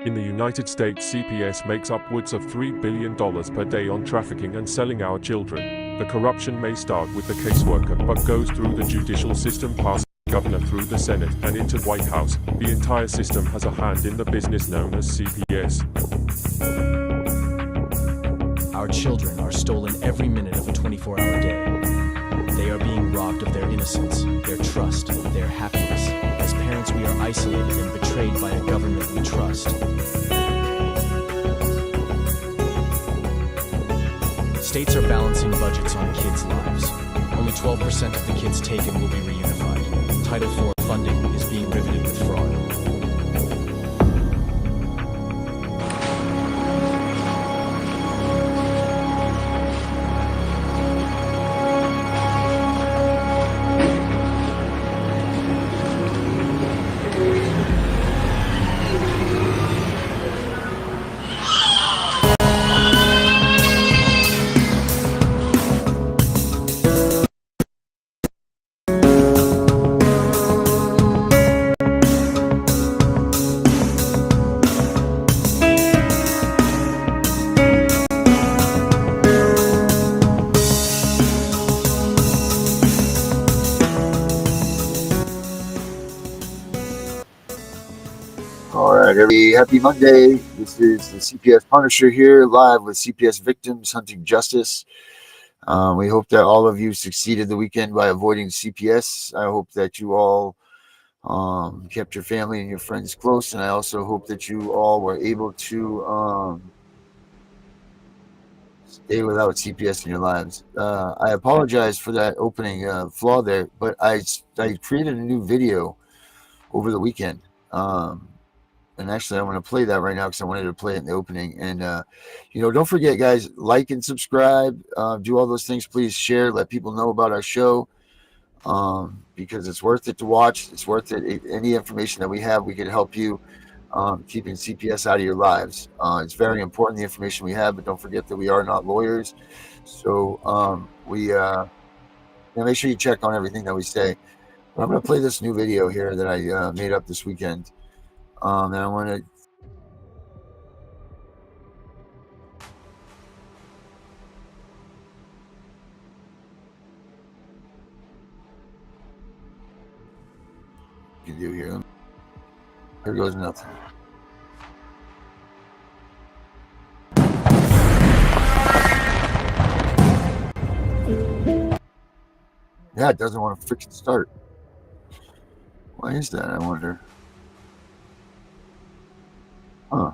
In the United States, CPS makes upwards of $3 billion per day on trafficking and selling our children. The corruption may start with the caseworker, but goes through the judicial system, past governor, through the Senate, and into White House. The entire system has a hand in the business known as CPS. Our children are stolen every minute of a 24-hour day. They are being robbed of their innocence, their trust, their happiness. As parents, we are isolated and betrayed by a government we trust. States are balancing budgets on kids' lives. Only 12% of the kids taken will be reunified. Title IV funding is being riveted with fraud. Happy Monday. This is the CPS Punisher here, live with CPS victims hunting justice. We hope that all of you succeeded the weekend by avoiding CPS. I hope that you all kept your family and your friends close, and I also hope that you all were able to stay without CPS in your lives. I apologize for that opening flaw there, but I created a new video over the weekend. And actually, I want to play that right now because I wanted to play it in the opening. And, don't forget, guys, like and subscribe. Do all those things. Please share. Let people know about our show because it's worth it to watch. It's worth it. Any information that we have, we can help you keeping CPS out of your lives. It's very important, the information we have, but don't forget that we are not lawyers. So make sure you check on everything that we say. But I'm going to play this new video here that I made up this weekend. And I want to do here. Here goes nothing. Yeah, it doesn't want to freaking start. Why is that, I wonder? Huh.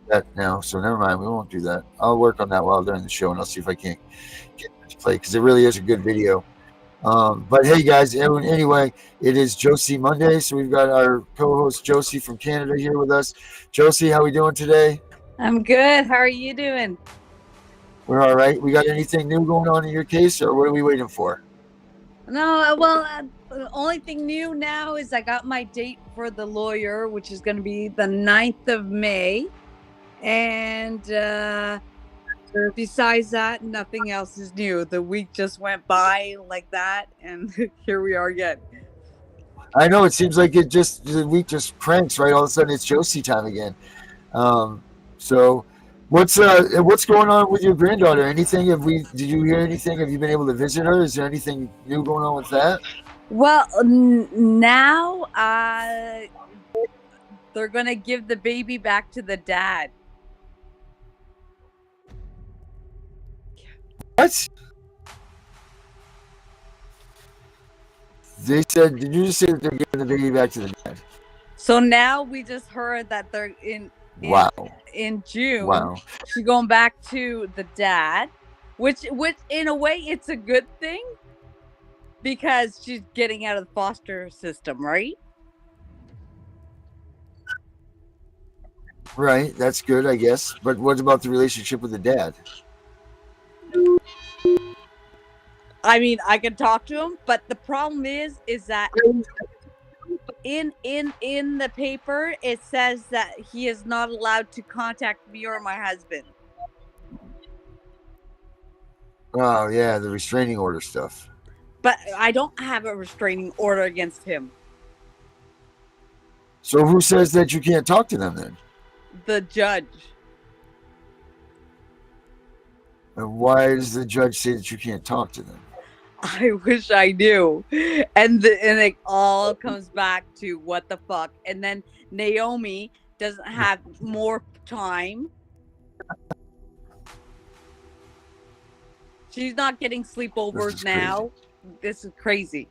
That now, so never mind. We won't do that. I'll work on that while during the show, and I'll see if I can't get it to play because it really is a good video. But hey, guys. Anyway, it is Josie Monday, so we've got our co-host Josie from Canada here with us. Josie, how we doing today? I'm good. How are you doing? We're all right. We got anything new going on in your case, or what are we waiting for? No, well, the only thing new now is I got my date for the lawyer, which is going to be the 9th of May. And besides that, nothing else is new. The week just went by like that, and here we are again. I know, it seems like the week just cranks, right? All of a sudden it's Josie time again. So what's going on with your granddaughter? Anything? Did you hear anything? Have you been able to visit her? Is there anything new going on with that? Well, now they're going to give the baby back to the dad. What? They said, did you just say that they're giving the baby back to the dad? So now we just heard that they're in June. Wow. She's going back to the dad, which in a way it's a good thing because she's getting out of the foster system, right? Right, that's good, I guess. But what about the relationship with the dad? I mean, I can talk to him, but the problem is that in the paper it says that he is not allowed to contact me or my husband. Oh yeah, the restraining order stuff. But I don't have a restraining order against him. So who says that you can't talk to them then? The judge. And why does the judge say that you can't talk to them? I wish I knew. And it all comes back to what the fuck. And then Naomi doesn't have more time. She's not getting sleepovers now. This is crazy.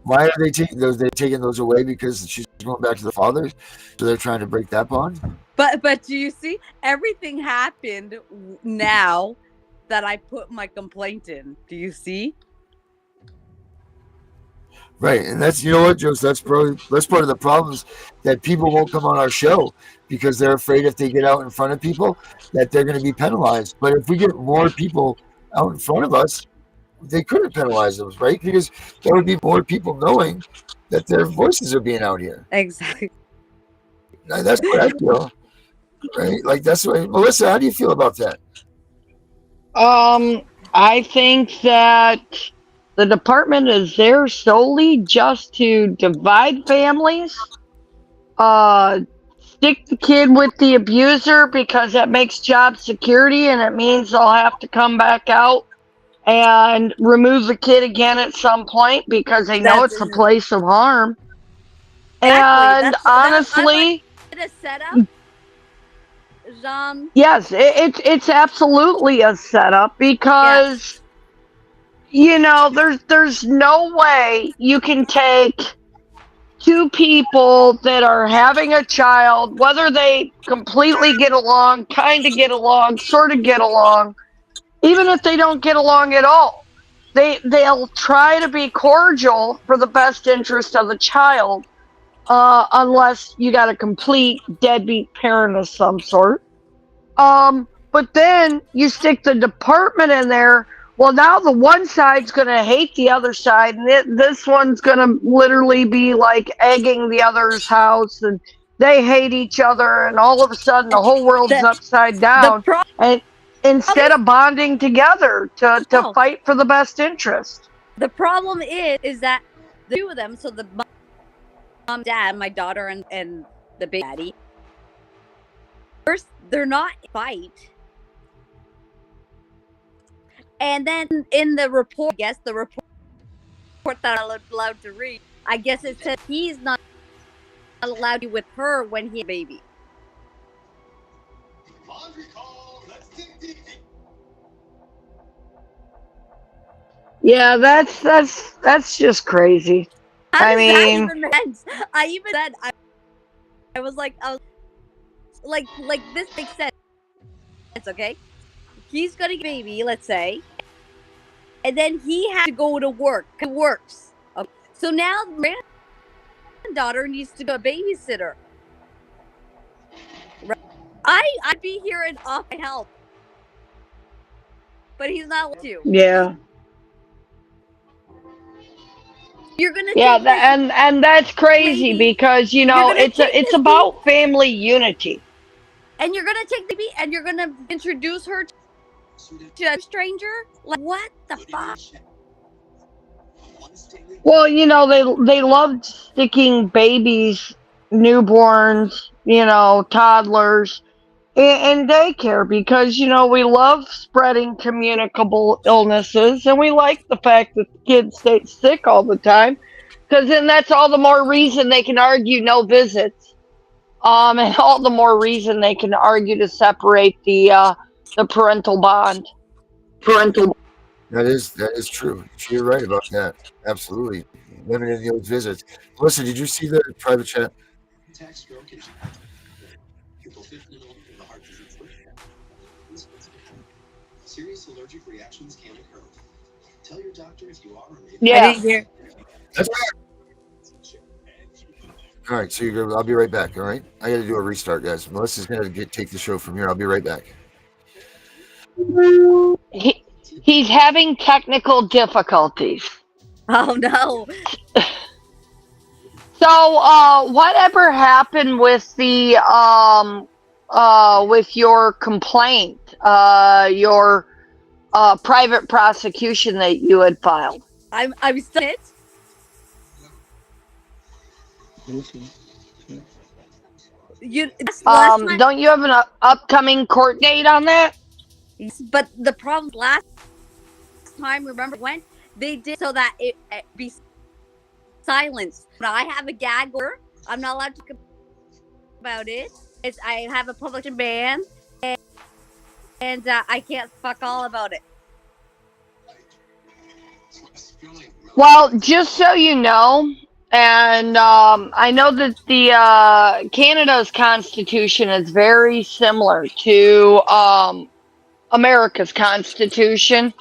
Why are they taking those? They're taking those away because she's going back to the father, so they're trying to break that bond. But do you see? Everything happened now that I put my complaint in. Do you see? Right, and that's, you know what, Joseph, that's part of the problems, that people won't come on our show because they're afraid if they get out in front of people that they're going to be penalized. But if we get more people out in front of us, they couldn't penalize them, right? Because there would be more people knowing that their voices are being out here. Exactly. That's what I feel, right? Like, that's what, Melissa, how do you feel about that? I think that the department is there solely just to divide families, stick the kid with the abuser because that makes job security, and it means they'll have to come back out and remove the kid again at some point because they know it's a place of harm. Exactly. And honestly, a setup. Yes, it's absolutely a setup because you know there's no way you can take two people that are having a child, whether they completely get along, kind of get along, sort of get along, even if they don't get along at all, they'll try to be cordial for the best interest of the child, unless you got a complete deadbeat parent of some sort. But then you stick the department in there. Well, now the one side's going to hate the other side, and this one's going to literally be like egging the other's house, and they hate each other, and all of a sudden the whole world's upside down. And instead of bonding together to fight for the best interest. The problem is that the two of them, so the mom, dad, my daughter, and the baby daddy, first, they're not in a fight. And then in the report, I guess the report that I'm allowed to read, I guess it says he's not allowed to be with her when he's a baby. Yeah, that's just crazy. I mean, I even said I was like this makes sense. Okay, he's gonna get a baby, let's say, and then he has to go to work. It works. Okay. So now the granddaughter needs to be a babysitter. Right? I'd be here and off my help, but he's not allowed to. Yeah. You're gonna and that's crazy because you know it's about family unity. And you're gonna take the baby and you're gonna introduce her to a stranger? Like, what the fuck? Well, you know they loved sticking babies, newborns, you know, toddlers in daycare because you know we love spreading communicable illnesses, and we like the fact that the kids stay sick all the time because then that's all the more reason they can argue no visits. And all the more reason they can argue to separate the parental bond. That is true. You're right about that. Absolutely. Limiting those visits. Listen, did you see the private chat? Serious allergic reactions can occur. Tell your doctor if you are or may Yeah. I didn't hear. That's all right, so you're good. I'll be right back, all right? I got to do a restart, guys. Melissa's going to take the show from here. I'll be right back. He's having technical difficulties. Oh, no. So, whatever happened with the, with your complaint, your private prosecution that you had filed? I'm still it. That's last time. Don't you have an upcoming court date on that? But the problem last time, remember when they did so that it be silenced. When I have a gag order, I'm not allowed to talk about it. I have a publication ban, and I can't fuck all about it. Well, just so you know, and I know that the Canada's constitution is very similar to America's constitution.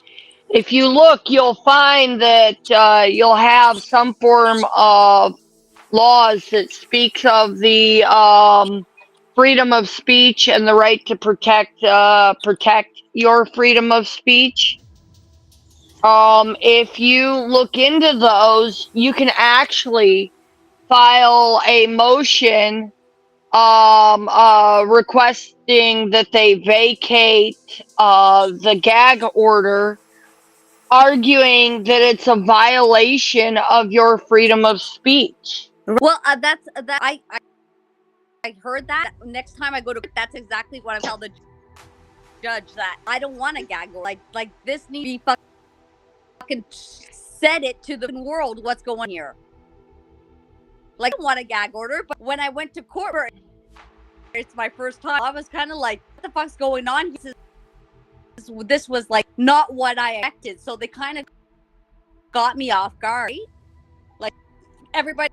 If you look, you'll find that you'll have some form of laws that speaks of the freedom of speech and the right to protect your freedom of speech. If you look into those, you can actually file a motion requesting that they vacate the gag order, arguing that it's a violation of your freedom of speech. Well, that's that. I heard that. Next time I go to court, that's exactly what I tell the judge, that I don't want a gag order. Like this needs to be fucking said it to the world what's going on here. Like, I don't want a gag order, but when I went to court, it's my first time. I was kind of like, what the fuck's going on? This was like not what I expected, so they kind of got me off guard. Right? Like everybody,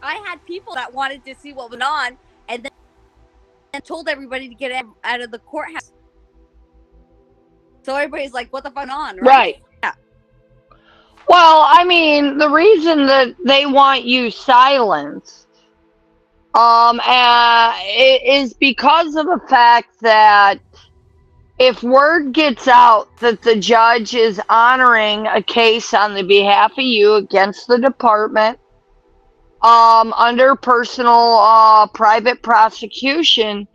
I had people that wanted to see what went on, and then told everybody to get out of the courthouse. So everybody's like, what the fuck on? Right. Yeah. Well, I mean, the reason that they want you silenced is because of the fact that if word gets out that the judge is honoring a case on the behalf of you against the department under personal private prosecution,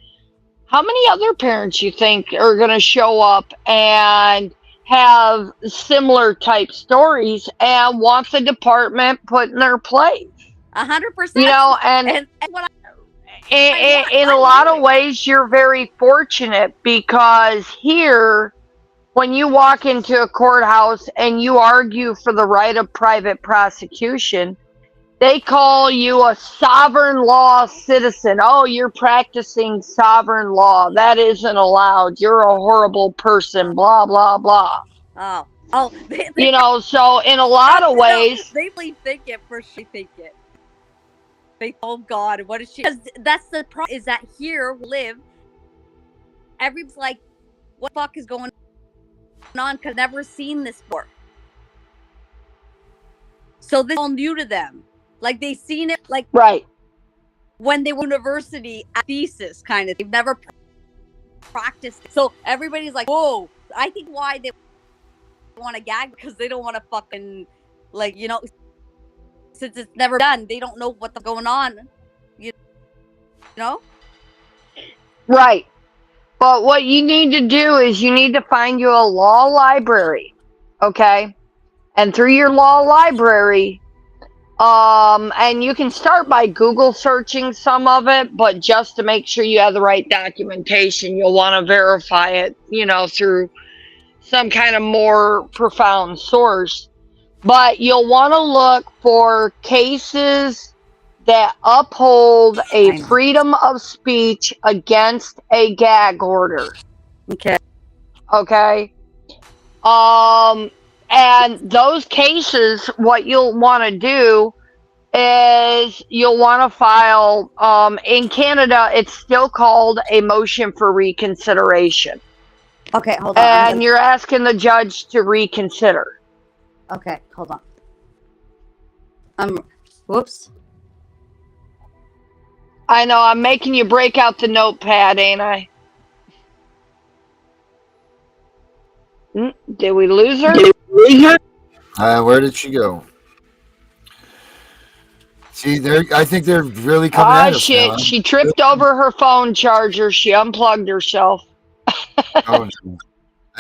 how many other parents you think are going to show up and have similar type stories and want the department put in their place? 100%. You know, and what in a lot of ways, you're very fortunate, because here, when you walk into a courthouse and you argue for the right of private prosecution, they call you a sovereign law citizen. Oh, you're practicing sovereign law. That isn't allowed. You're a horrible person. Blah, blah, blah. Oh. You know, so in a lot of ways, they really think it for sure. Think it. Oh God, what is she? Because that's the problem, is that here we live, everybody's like, what the fuck is going on? Because I've never seen this before. So this is all new to them. Like, they've seen it, like, right, when they were university at thesis, kind of. They've never practiced it. So everybody's like, whoa. I think why they want to gag, because they don't want to fucking, like, you know, since it's never done, they don't know what's going on. You know? Right. But what you need to do is you need to find you a law library, okay? And through your law library, and you can start by Google searching some of it, but just to make sure you have the right documentation, you'll want to verify it, you know, through some kind of more profound source. But you'll want to look for cases that uphold a freedom of speech against a gag order. Okay. Okay. And those cases, what you'll want to do is you'll want to file, in Canada, it's still called a motion for reconsideration. Okay, hold on. And you're asking the judge to reconsider. Okay, hold on. Whoops. I know, I'm making you break out the notepad, ain't I? Did we lose her? Where did she go? See, I think they're really coming at us shit, now. she tripped over her phone charger. She unplugged herself. Oh, no.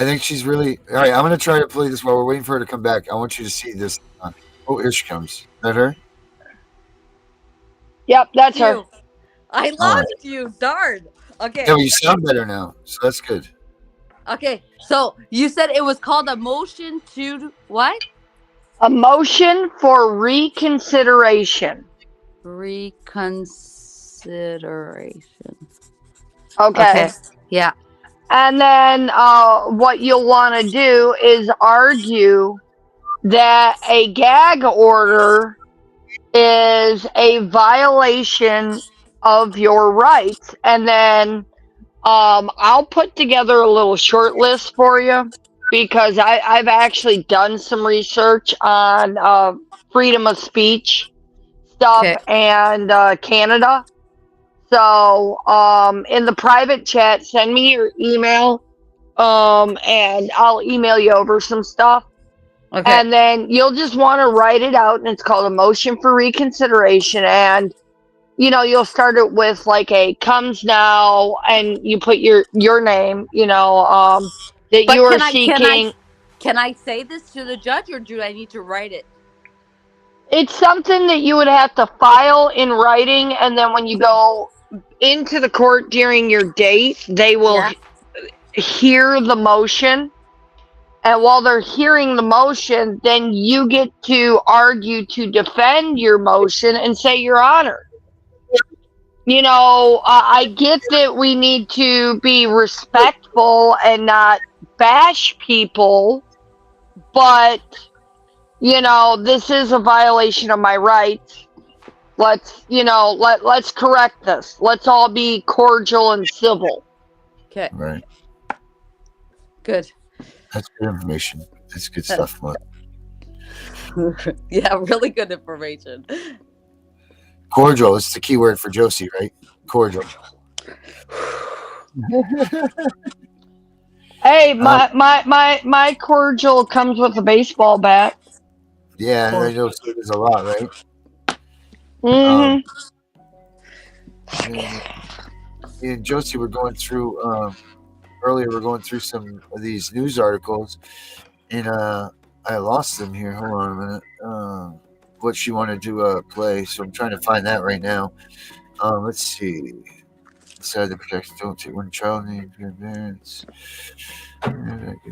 I think she's really... All right, I'm going to try to play this while we're waiting for her to come back. I want you to see this. Oh, here she comes. Is that her? Yep, that's her. You. I All right. lost you. Darn. Okay. Yeah, well, you sound better now, so that's good. Okay. So you said it was called a motion to what? A motion for reconsideration. Reconsideration. Okay. Yeah. And then what you'll want to do is argue that a gag order is a violation of your rights. And then I'll put together a little short list for you because I've actually done some research on freedom of speech stuff Okay. and Canada. So in the private chat, send me your email and I'll email you over some stuff. Okay. And then you'll just want to write it out, and it's called a motion for reconsideration. And you'll start it with like a comes now, and you put your name, that But you are seeking. can I say this to the judge, or do I need to write it? It's something that you would have to file in writing, and then when you go into the court during your date, they will hear the motion. And while they're hearing the motion, then you get to argue to defend your motion and say, Your Honor, I get that we need to be respectful and not bash people, but, this is a violation of my rights. Let's correct this. Let's all be cordial and civil. Okay. Right. Good. That's good information. That's good stuff, Mark. Yeah, really good information. Cordial is the key word for Josie, right? Cordial. Hey, my cordial comes with a baseball bat. Yeah, I know there's a lot, right? Mm-hmm. Me and Josie were going through earlier. We're going through some of these news articles, and I lost them here. Hold on a minute. What she wanted to play, so I'm trying to find that right now. Let's see. Inside the protection, don't take one child named your parents.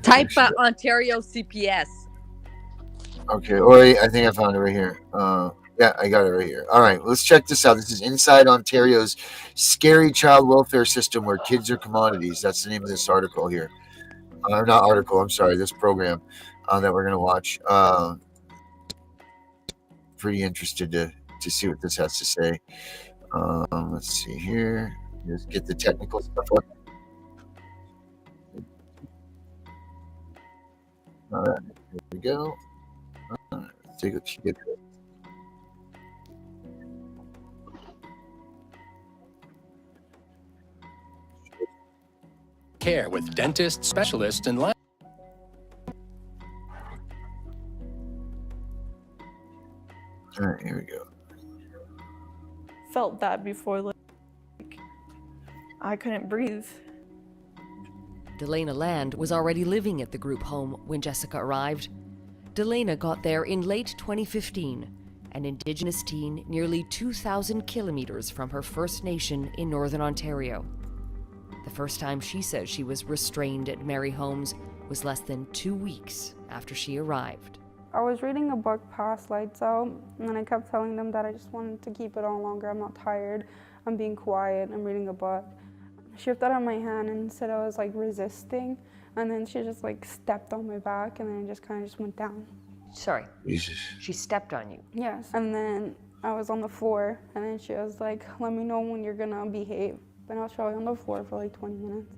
Type Ontario CPS. Okay, or I think I found it right here. Yeah, I got it right here. All right, let's check this out. This is Inside Ontario's Scary Child Welfare System Where Kids Are Commodities. That's the name of this article here. Not article, I'm sorry, this program that we're going to watch. Pretty interested to see what this has to say. Let's see here. Just get the technical stuff up. All right, here we go. Let's take what she did. Care with dentists, specialists, and lab. All right, here we go. Felt that before, like I couldn't breathe. Delana Land was already living at the group home when Jessica arrived. Delana got there in late 2015, an Indigenous teen nearly 2,000 kilometers from her First Nation in Northern Ontario. The first time she says she was restrained at Mary Homes was less than 2 weeks after she arrived. I was reading a book past Lights Out, and I kept telling them that I just wanted to keep it on longer. I'm not tired, I'm being quiet, I'm reading a book. She ripped that out of my hand and said I was like resisting, and then she just like stepped on my back, and then it just kind of just went down. Sorry. Jesus. She stepped on you. Yes, and then I was on the floor, and then she was like, let me know when you're gonna behave. Then I was probably on the floor for like 20 minutes.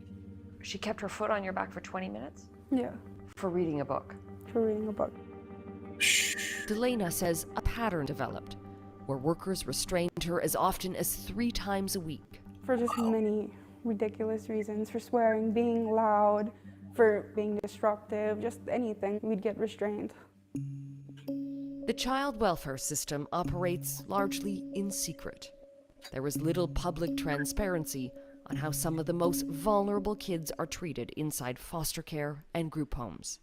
She kept her foot on your back for 20 minutes? Yeah, For reading a book. for reading a book. Delana says a pattern developed where workers restrained her as often as 3 times a week. For just many ridiculous reasons, for swearing, being loud, for being disruptive, just anything, we'd get restrained. The child welfare system operates largely in secret. There is little public transparency on how some of the most vulnerable kids are treated inside foster care and group homes.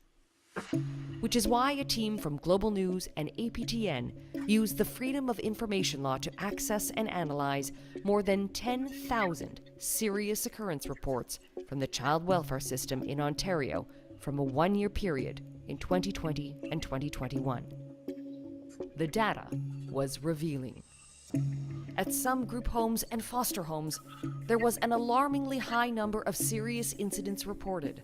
which is why a team from Global News and APTN used the Freedom of Information Law to access and analyze more than 10,000 serious occurrence reports from the child welfare system in Ontario from a one-year period in 2020 and 2021. The data was revealing. At some group homes and foster homes, there was an alarmingly high number of serious incidents reported,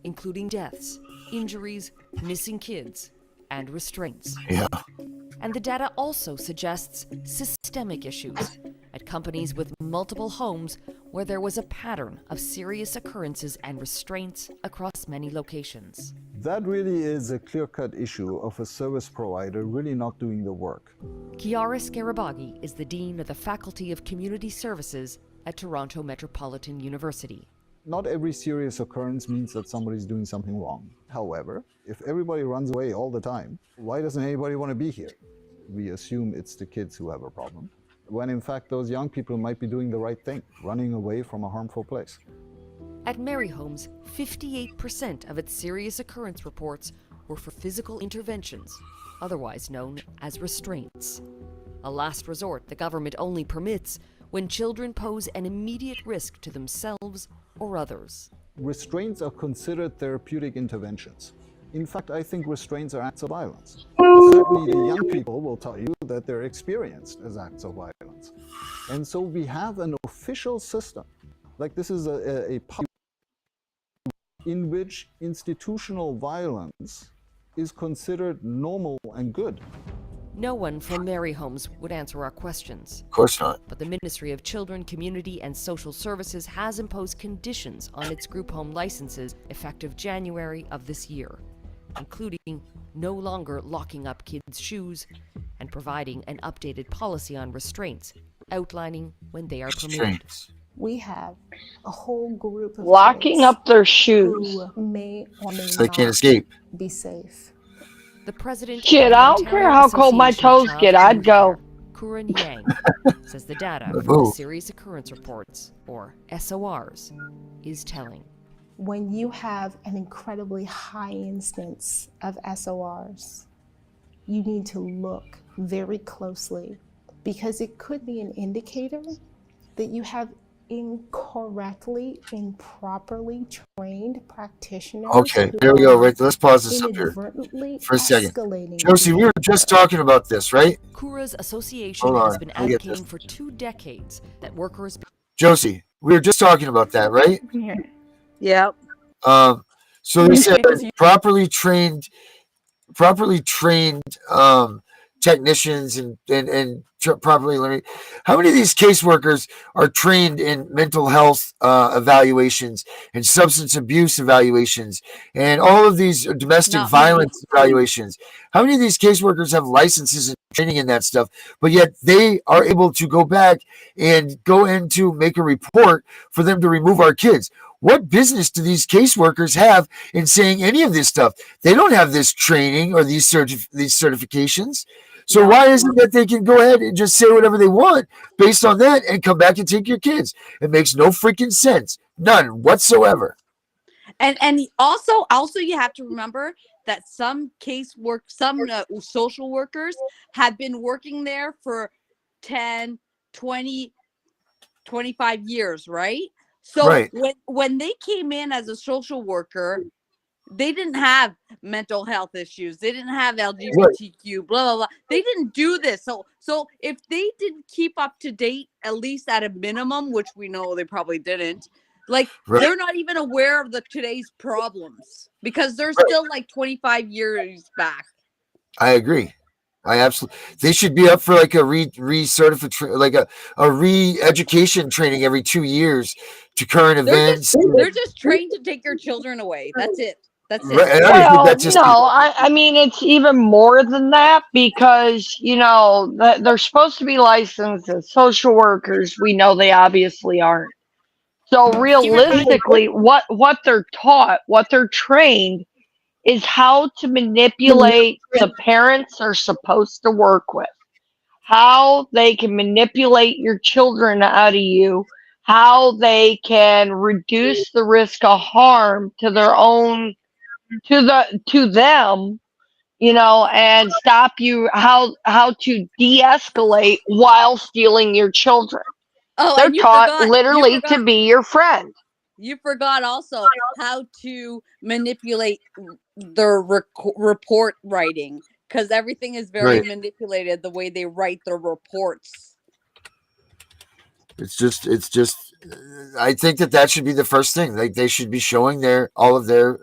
including deaths, injuries, missing kids, and restraints. Yeah. And the data also suggests systemic issues at companies with multiple homes where there was a pattern of serious occurrences and restraints across many locations. That really is a clear-cut issue of a service provider really not doing the work. Chiara Scarabaghi is the Dean of the Faculty of Community Services at Toronto Metropolitan University. Not every serious occurrence means that somebody's doing something wrong. However, if everybody runs away all the time, why doesn't anybody want to be here? We assume it's the kids who have a problem, when in fact those young people might be doing the right thing, running away from a harmful place. At Mary Homes, 58% of its serious occurrence reports were for physical interventions, otherwise known as restraints. A last resort the government only permits when children pose an immediate risk to themselves or others. Restraints are considered therapeutic interventions. In fact, I think restraints are acts of violence. Certainly the young people will tell you that they're experienced as acts of violence. And so we have an official system, like this is a in which institutional violence is considered normal and good. No one from Mary Homes would answer our questions. Of course not. But the Ministry of Children, Community and Social Services has imposed conditions on its group home licenses effective January of this year, including no longer locking up kids' shoes and providing an updated policy on restraints, outlining when they are permitted. We have a whole group of locking kids up their shoes who may or may So they can't not escape. be safe. The president Shit, of the I don't care Ontario how cold my Association of toes Child get, I'd go. Kuran Yang says the data from the serious occurrence reports, or SORs, is telling. When you have an incredibly high instance of SORs, you need to look very closely because it could be an indicator that you have incorrectly, improperly trained practitioners. Okay, there we go. Right, let's pause this up here for a second. Josie, we were just talking about this, right? Kura's association has been advocating for 2 decades that workers. Josie, we were just talking about that, right? Yep. So they said properly trained technicians and properly learning. How many of these caseworkers are trained in mental health evaluations and substance abuse evaluations and all of these domestic violence evaluations? How many of these caseworkers have licenses and training in that stuff, but yet they are able to go back and go in to make a report for them to remove our kids? What business do these caseworkers have in saying any of this stuff? They don't have this training or these certifications. So why is it that they can go ahead and just say whatever they want based on that and come back and take your kids? It makes no freaking sense. None whatsoever. And also you have to remember that some social workers have been working there for 10, 20, 25 years, right? So when they came in as a social worker, they didn't have mental health issues. They didn't have LGBTQ, blah, blah, blah. They didn't do this. So if they didn't keep up to date, at least at a minimum, which we know they probably didn't, they're not even aware of today's problems because they're still like 25 years back. I agree. I absolutely. They should be up for like a recertification, like a re-education training every 2 years to current events. They're just trained to take your children away. That's it. That's it. Well, I mean, it's even more than that because, they're supposed to be licensed as social workers. We know they obviously aren't. So realistically, what they're taught, what they're trained is how to manipulate the parents are supposed to work with, how they can manipulate your children out of you, how they can reduce the risk of harm to their own to them, and stop you how to de-escalate while stealing your children. Oh, They're and taught literally to be your friend. You forgot also how to manipulate their report writing, because everything is very manipulated the way they write their reports. It's just. I think that should be the first thing. Like they should be showing all of their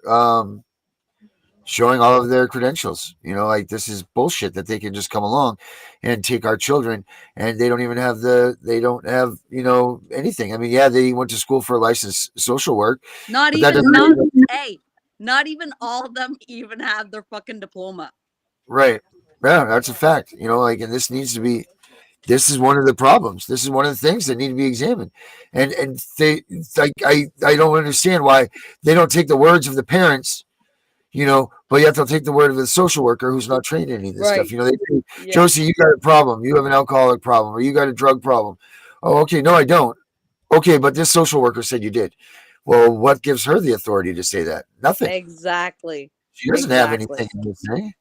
credentials. Like this is bullshit that they can just come along and take our children, and they don't have anything. I mean, yeah, they went to school for licensed social work. Not even all of them even have their fucking diploma. Right. Yeah, that's a fact. Like, and this needs to be. This is one of the problems. This is one of the things that need to be examined, and they like I don't understand why they don't take the words of the parents. But yet they'll take the word of the social worker who's not trained in any of this stuff. They say, Josie, you got a problem. You have an alcoholic problem, or you got a drug problem. Oh, okay. No, I don't. Okay, but this social worker said you did. Well, what gives her the authority to say that? Nothing. Exactly. She doesn't have anything to say.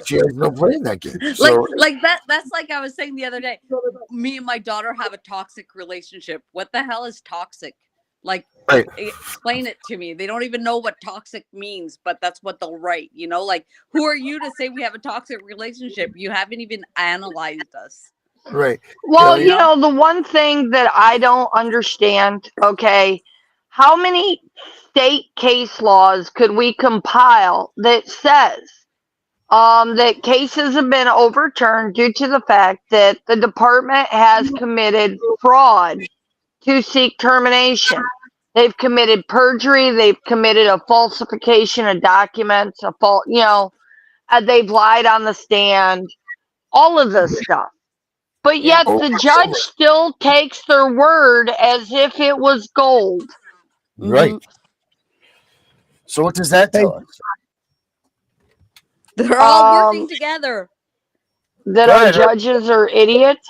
She has no play in that game. So, that's like I was saying the other day. Me and my daughter have a toxic relationship. What the hell is toxic? Like, explain it to me. They don't even know what toxic means, but that's what they'll write. Like, who are you to say we have a toxic relationship? You haven't even analyzed us. Right. Well, the one thing that I don't understand, okay, how many state case laws could we compile that says that cases have been overturned due to the fact that the department has committed fraud to seek termination? They've committed perjury. They've committed a falsification of documents. They've lied on the stand. All of this stuff. But yet the judge still takes their word as if it was gold. Right. So what does that tell us? They're all working together. That our judges are idiots.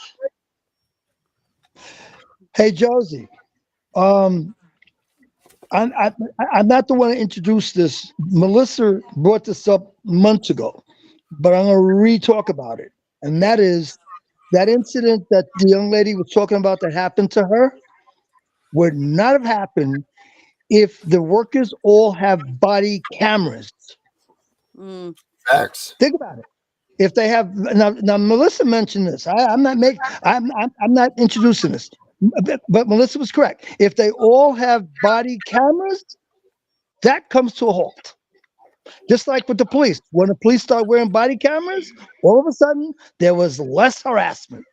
Hey, Josie. I'm not the one to introduce this. Melissa brought this up months ago, but I'm going to re-talk about it. And that is that incident that the young lady was talking about that happened to her would not have happened if the workers all have body cameras. Facts. Think about it. If they have now Melissa mentioned this. I'm not introducing this. But Melissa was correct. If they all have body cameras, that comes to a halt. Just like with the police. When the police start wearing body cameras, all of a sudden, there was less harassment.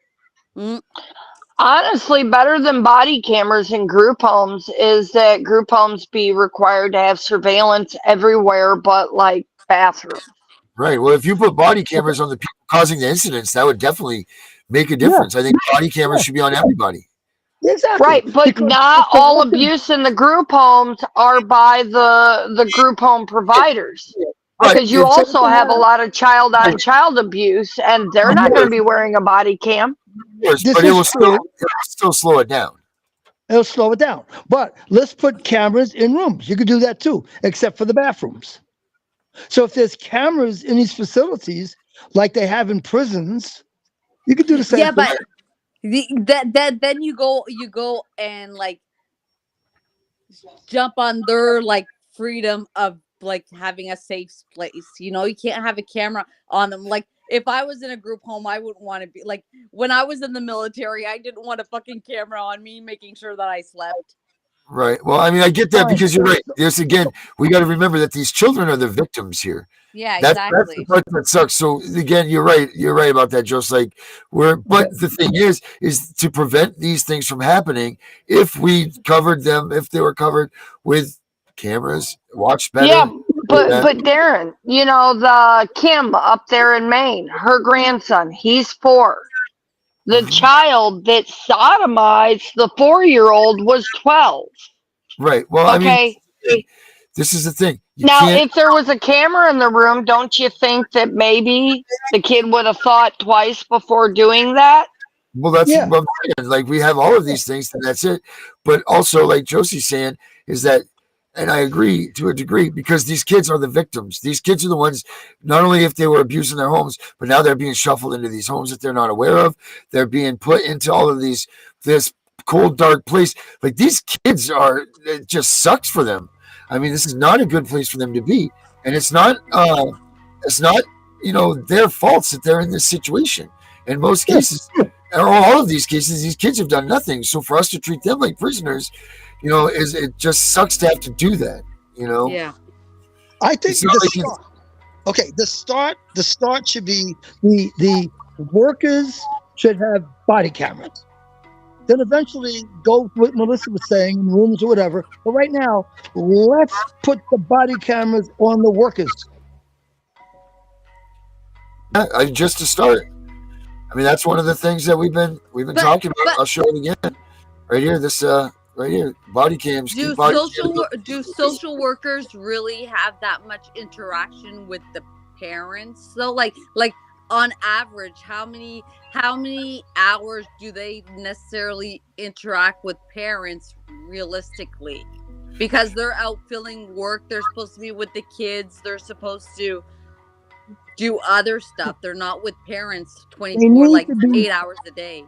Honestly, better than body cameras in group homes is that group homes be required to have surveillance everywhere but, like, bathrooms. Right. Well, if you put body cameras on the people causing the incidents, that would definitely make a difference. I think body cameras should be on everybody. Exactly. Right, but not all abuse in the group homes are by the group home providers. Because you also have a lot of child-on-child abuse, and they're not going to be wearing a body cam. Yes, but it will still slow it down. It'll slow it down. But let's put cameras in rooms. You could do that too, except for the bathrooms. So if there's cameras in these facilities, like they have in prisons, you could do the same thing. But then you go and like jump on their like freedom of like having a safe place. You can't have a camera on them. Like if I was in a group home, I wouldn't want to be like when I was in the military, I didn't want a fucking camera on me making sure that I slept. Right. Well, I mean, I get that because you're right. Yes, again, we got to remember that these children are the victims here. Yeah, exactly. That's the part that sucks. So again, you're right. You're right about that, just like but the thing is to prevent these things from happening. If we covered them, if they were covered with cameras, watch better. Yeah, but Darren, the Kim up there in Maine, her grandson, he's 4. The child that sodomized the 4-year-old was 12. Right. Well, okay. I mean, this is the thing. If there was a camera in the room, don't you think that maybe the kid would have thought twice before doing that? Well, that's what I'm saying. Like we have all of these things, and that's it. But also, like Josie's saying, is that And I agree to a degree, because these kids are the victims. These kids are the ones, not only if they were abused in their homes, but now they're being shuffled into these homes that they're not aware of. They're being put into all of this cold, dark place. Like, these kids it just sucks for them. I mean, this is not a good place for them to be. And it's not, their faults that they're in this situation. In most cases, or all of these cases, these kids have done nothing. So for us to treat them like prisoners, it just sucks to have to do that, Yeah. I think the start should be the workers should have body cameras. Then eventually go with what Melissa was saying, in rooms or whatever. But right now, let's put the body cameras on the workers. Yeah, just to start. I mean, that's one of the things that we've been talking about. I'll show it again. Right here, right here, body cams. Do social workers really have that much interaction with the parents? So, like on average, how many hours do they necessarily interact with parents realistically? Because they're out filling work, they're supposed to be with the kids, they're supposed to do other stuff. They're not with parents 8 hours a day.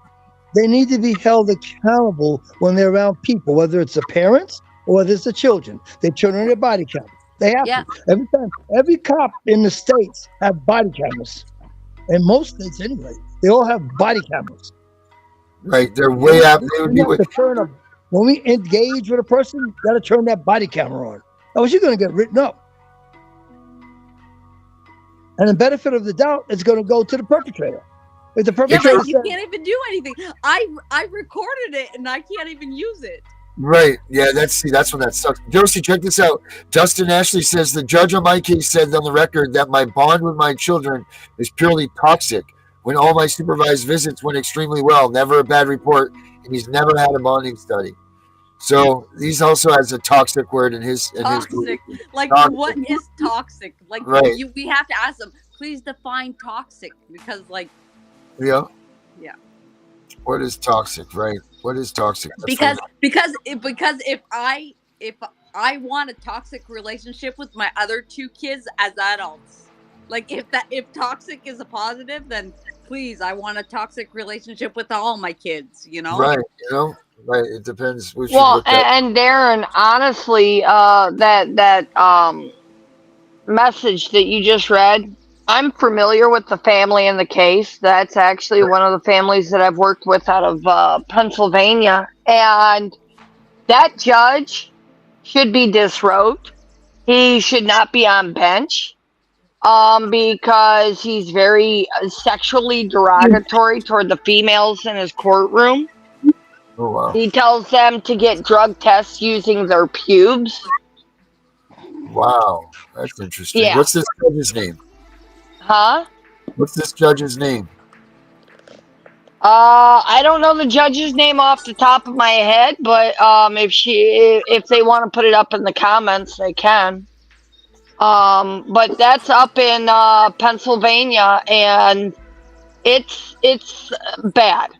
They need to be held accountable when they're around people, whether it's the parents or whether it's the children. They turn on their body cameras. They have to. Every cop in the states have body cameras. In most states, anyway, they all have body cameras. Right, they're way up. They would be when we engage with a person, you got to turn that body camera on. Else you're going to get written up. And the benefit of the doubt is going to go to the perpetrator. If the perpetrator but you can't even do anything. I recorded it and I can't even use it. Right. Yeah, that's when that sucks. Josie, check this out. Dustin Ashley says the judge on my case said on the record that my bond with my children is purely toxic. When all my supervised visits went extremely well, never a bad report, and he's never had a bonding study. So he's also has a toxic word in his. Toxic. Like, what is toxic? Like, we have to ask them. Please define toxic, because Yeah. Yeah. What is toxic? Right. What is toxic? Because if I want a toxic relationship with my other two kids as adults, like if toxic is a positive, then please, I want a toxic relationship with all my kids. Right. Right. It depends. Well, and Darren, honestly, that message that you just read, I'm familiar with the family in the case. That's actually one of the families that I've worked with out of Pennsylvania. And that judge should be disrobed. He should not be on bench because he's very sexually derogatory toward the females in his courtroom. Oh, wow. He tells them to get drug tests using their pubes. Wow. That's interesting. Yeah. What's this judge's name? Huh? What's this judge's name? I don't know the judge's name off the top of my head, but if they want to put it up in the comments, they can. But that's up in Pennsylvania, and it's bad.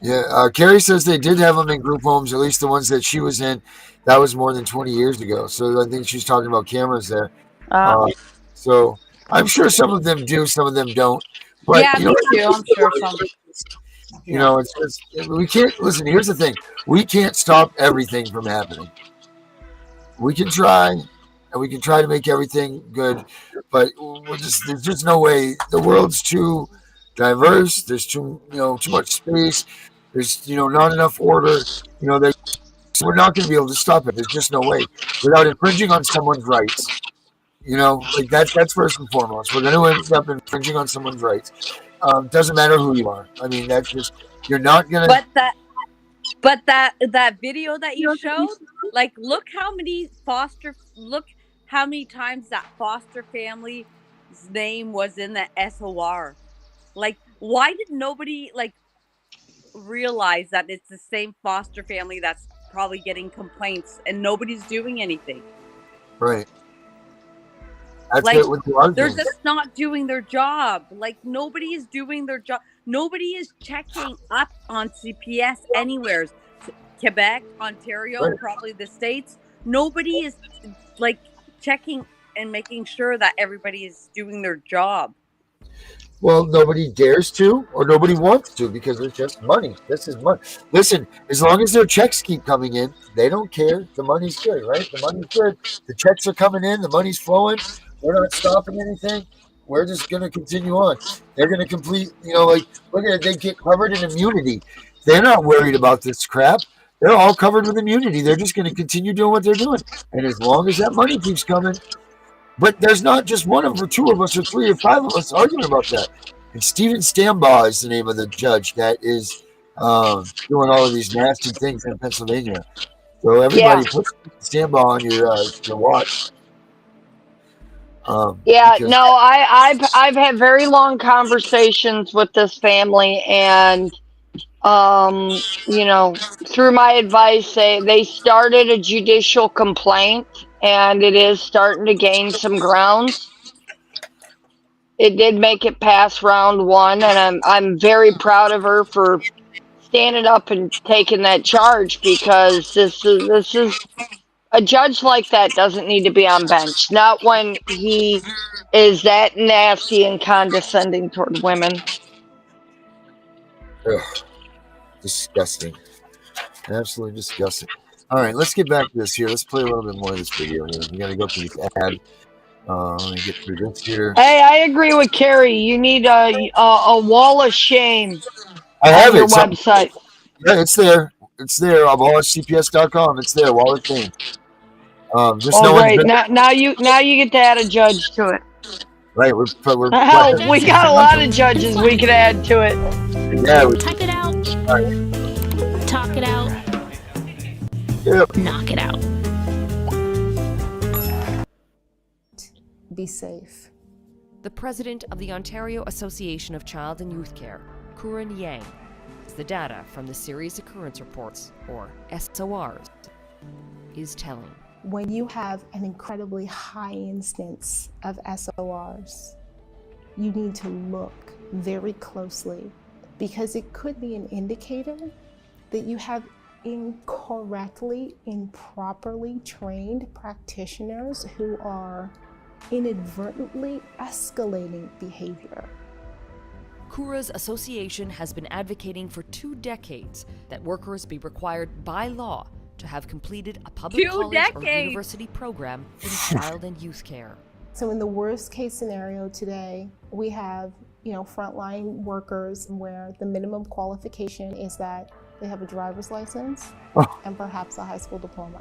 Yeah, Carrie says they did have them in group homes, at least the ones that she was in. That was more than 20 years ago. So I think she's talking about cameras there. So I'm sure some of them do, some of them don't. But, yeah, me too. I'm sure some. It's just, we can't, listen, here's the thing. We can't stop everything from happening. We can try, and we can try to make everything good, but there's just no way. The world's too diverse. There's too much space. There's, not enough order. We're not going to be able to stop it. There's just no way without infringing on someone's rights. That's first and foremost. We're going to end up infringing on someone's rights. Doesn't matter who you are. I mean, that's just, you're not going to. But that video that you showed, look how many times that foster family's name was in the SOR. Why did nobody realize that it's the same foster family that's probably getting complaints and nobody's doing anything? Right. That's it with the they're just not doing their job. Nobody is doing their job. Nobody is checking up on CPS anywhere. Quebec, Ontario, probably the States. nobody is like checking and making sure that everybody is doing their job. Well, nobody dares to, or nobody wants to, because it's just money. This is money. Listen, as long as their checks keep coming in, they don't care. The money's good, right? The money's good. The checks are coming in. The money's flowing. We're not stopping anything. We're just going to continue on. They're going to complete, like, look at it. They get covered in immunity. They're not worried about this crap. They're all covered with immunity. They're just going to continue doing what they're doing. And as long as that money keeps coming, but there's not just one of us, or two of us, or three or five of us arguing about that. And Stephen Stambaugh is the name of the judge that is doing all of these nasty things in Pennsylvania. So everybody put Stambaugh on your watch. I've had very long conversations with this family, and through my advice, they started a judicial complaint, and it is starting to gain some ground. It did make it past round one, and I'm very proud of her for standing up and taking that charge, because this is a judge like that doesn't need to be on bench. Not when he is that nasty and condescending toward women. Ugh, disgusting. Absolutely disgusting. All right, let's get back to this here. Let's play a little bit more of this video here. We got to go through this ad. Let me get through this here. Hey, I agree with Carrie. You need a wall of shame on your website. Yeah, it's there. It's there. CPS.com. It's there. Wall of Shame. Great. Now you get to add a judge to it. Right. We're hell, we got a lot of judges we could add to it. Yeah. Type it out. Right. Talk it out. Yep. Knock it out. Be safe. The president of the Ontario Association of Child and Youth Care, Kuran Yang, says the data from the Serious Occurrence Reports, or SORs, is telling. When you have an incredibly high instance of SORs, you need to look very closely, because it could be an indicator that you have improperly trained practitioners who are inadvertently escalating behavior. Kura's association has been advocating for 2 decades that workers be required by law to have completed a public college or university program in child and youth care. So in the worst case scenario today, we have, frontline workers where the minimum qualification is that they have a driver's license and perhaps a high school diploma.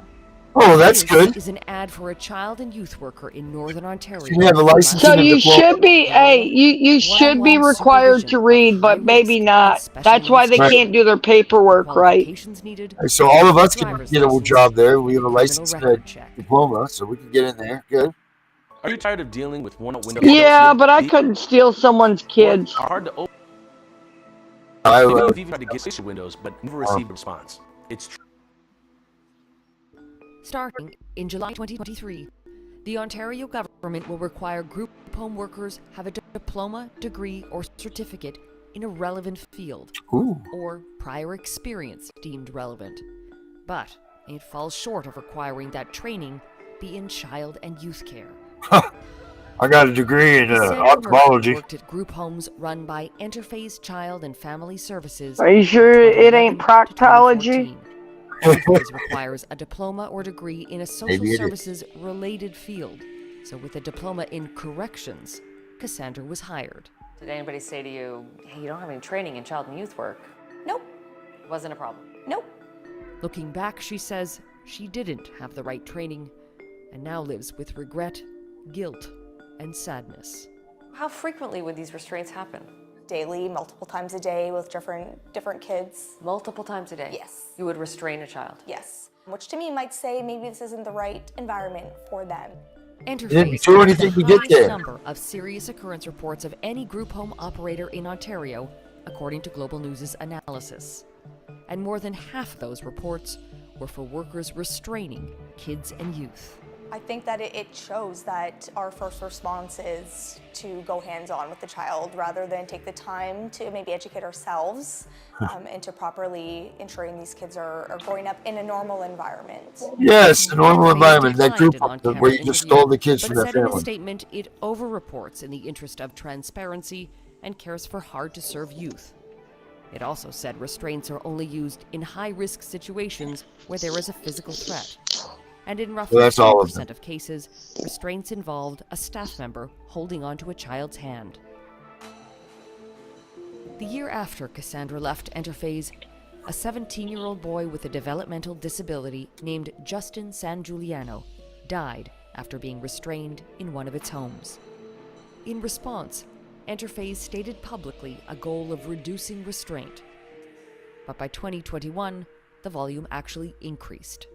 Oh, that's good. This is an ad for a child and youth worker in Northern Ontario. You have a license. So you should be, you should be required to read, but maybe not. That's why they can't do their paperwork right. So all of us can get a job there. We have a license and a diploma, so we can get in there. Good. Are you tired of dealing with one-up-window? Yeah, but I couldn't steal someone's kids. Hard to open. We've even tried to get issue windows, but never received a response. It's true. Starting in July 2023, the Ontario government will require group home workers have a diploma, degree, or certificate in a relevant field, or prior experience deemed relevant. But it falls short of requiring that training be in child and youth care. I got a degree in ophthalmology. Worked at group homes run by Interface Child and Family Services. Are you sure it ain't proctology? Interface requires a diploma or degree in a social services related field. So with a diploma in corrections, Cassandra was hired. Did anybody say to you, hey, you don't have any training in child and youth work? Nope. Wasn't a problem? Nope. Looking back, she says she didn't have the right training and now lives with regret, guilt, and sadness. How frequently would these restraints happen? Daily, multiple times a day with different kids. Multiple times a day? Yes. You would restrain a child? Yes. Which to me might say maybe this isn't the right environment for them. Didn't do anything to get there. Number of serious occurrence reports of any group home operator in Ontario, according to Global News' analysis. And more than half those reports were for workers restraining kids and youth. I think that it shows that our first response is to go hands-on with the child rather than take the time to maybe educate ourselves into properly ensuring these kids are growing up in a normal environment. Yes, a normal Interface environment. That declined group an on-camera where you just interview, stole the kids but from their said in a family. statement it over-reports in the interest of transparency and cares for hard-to-serve youth. It also said restraints are only used in high-risk situations where there is a physical threat. And in roughly Well, that's all of 10% of cases, restraints involved a staff member holding onto a child's hand. The year after Cassandra left Interphase, a 17-year-old boy with a developmental disability named Justin San Giuliano died after being restrained in one of its homes. In response, Interphase stated publicly a goal of reducing restraint. But by 2021, the volume actually increased.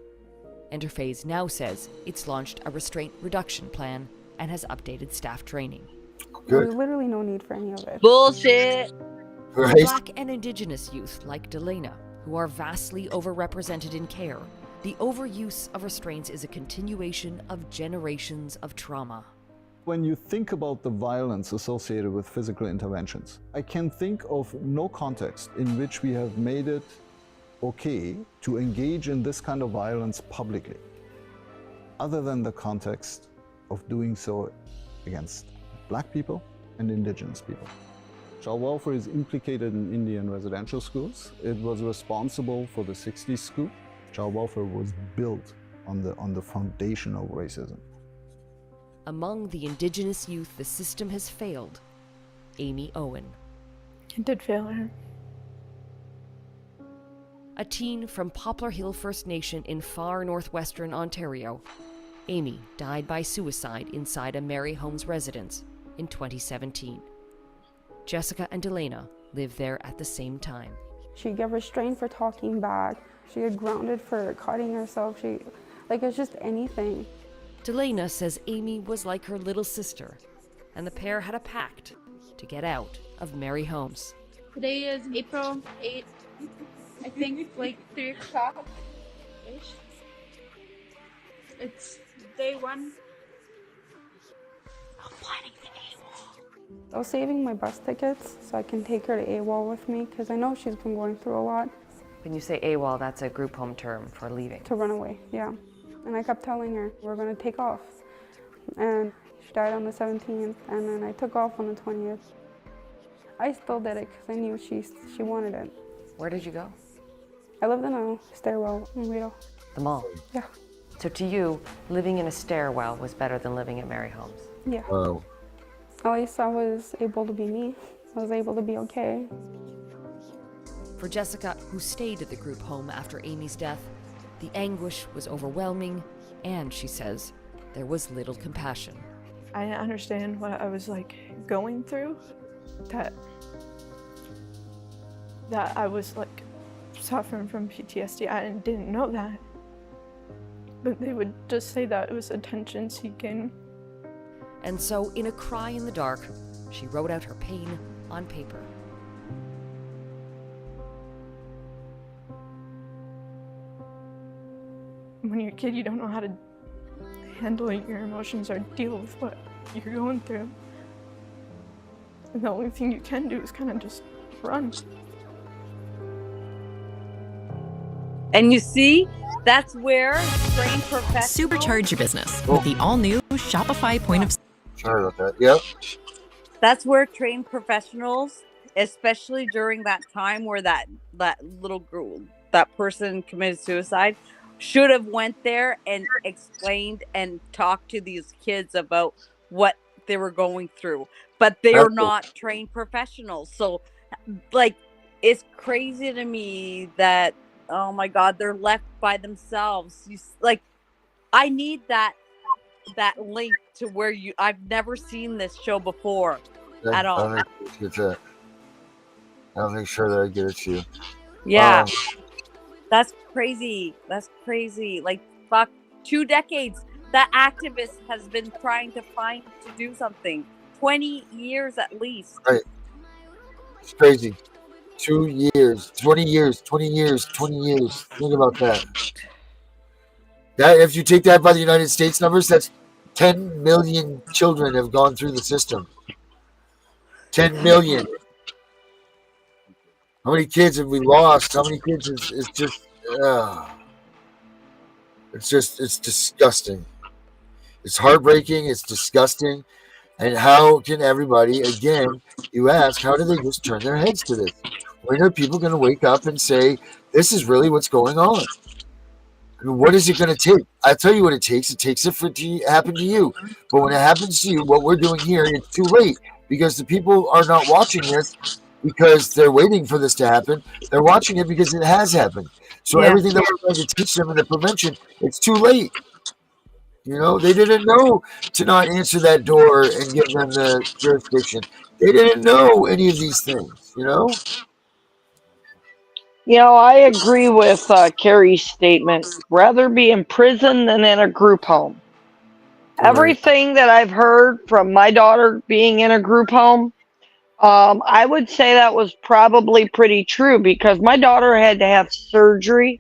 Interphase now says it's launched a restraint reduction plan and has updated staff training. There's literally no need for any of it. Bullshit. For Black and Indigenous youth like Delana, who are vastly overrepresented in care, the overuse of restraints is a continuation of generations of trauma. When you think about the violence associated with physical interventions, I can think of no context in which we have made it okay to engage in this kind of violence publicly, other than the context of doing so against Black people and Indigenous people. Child welfare is implicated in Indian residential schools. It was responsible for the 60s scoop. Child welfare was built on the foundation of racism. Among the Indigenous youth the system has failed, Amy Owen. It did fail her. A teen from Poplar Hill First Nation in far northwestern Ontario, Amy died by suicide inside a Mary Holmes residence in 2017. Jessica and Delana lived there at the same time. She got restrained for talking back. She got grounded for cutting herself. It's just anything. Delana says Amy was like her little sister, and the pair had a pact to get out of Mary Holmes. Today is April 8th. I think like 3 o'clock-ish. It's day 1. I'm planning the AWOL. I was saving my bus tickets so I can take her to AWOL with me because I know she's been going through a lot. When you say AWOL, that's a group home term for leaving. To run away, yeah. And I kept telling her, we're going to take off. And she died on the 17th, and then I took off on the 20th. I still did it because I knew she wanted it. Where did you go? I lived in a stairwell in Rideau. The mall? Yeah. So to you, living in a stairwell was better than living at Mary Holmes? Yeah. Wow. At least I was able to be me. I was able to be okay. For Jessica, who stayed at the group home after Amy's death, the anguish was overwhelming, and, she says, there was little compassion. I didn't understand what I was going through, that I was suffering from PTSD. I didn't know that. But they would just say that it was attention seeking. And so, in a cry in the dark, she wrote out her pain on paper. When you're a kid, you don't know how to handle your emotions or deal with what you're going through. And the only thing you can do is kind of just run. And you see, that's where trained professionals Supercharge your business with the all-new Shopify point of... Sorry about that. Yep. That's where trained professionals, especially during that time where that little girl, that person committed suicide, should have went there and explained and talked to these kids about what they were going through. But they are not trained professionals. So, it's crazy to me that, oh my God, they're left by themselves. I need that link to where I've never seen this show before at all. I don't think sure that I get it to you. Yeah. That's crazy. That's crazy. Fuck, 2 decades. That activist has been trying to do something. 20 years at least. Right. It's crazy. 2 years, 20 years, 20 years, 20 years. Think about that. That if you take that by the United States numbers, that's 10 million children have gone through the system. 10 million. How many kids have we lost? How many kids is just it's disgusting. It's heartbreaking, it's disgusting. And how can everybody, again, you ask, how do they just turn their heads to this? When are people going to wake up and say, this is really what's going on? I mean, what is it going to take? I'll tell you what it takes. It takes it for it to happen to you. But when it happens to you, what we're doing here, it's too late because the people are not watching this because they're waiting for this to happen. They're watching it because it has happened. So everything that we're trying to teach them in the prevention, it's too late. You know, they didn't know to not answer that door and give them the jurisdiction. They didn't know any of these things, you know? You know, I agree with Carrie's statement. Rather be in prison than in a group home. Right. Everything that I've heard from my daughter being in a group home, I would say that was probably pretty true because my daughter had to have surgery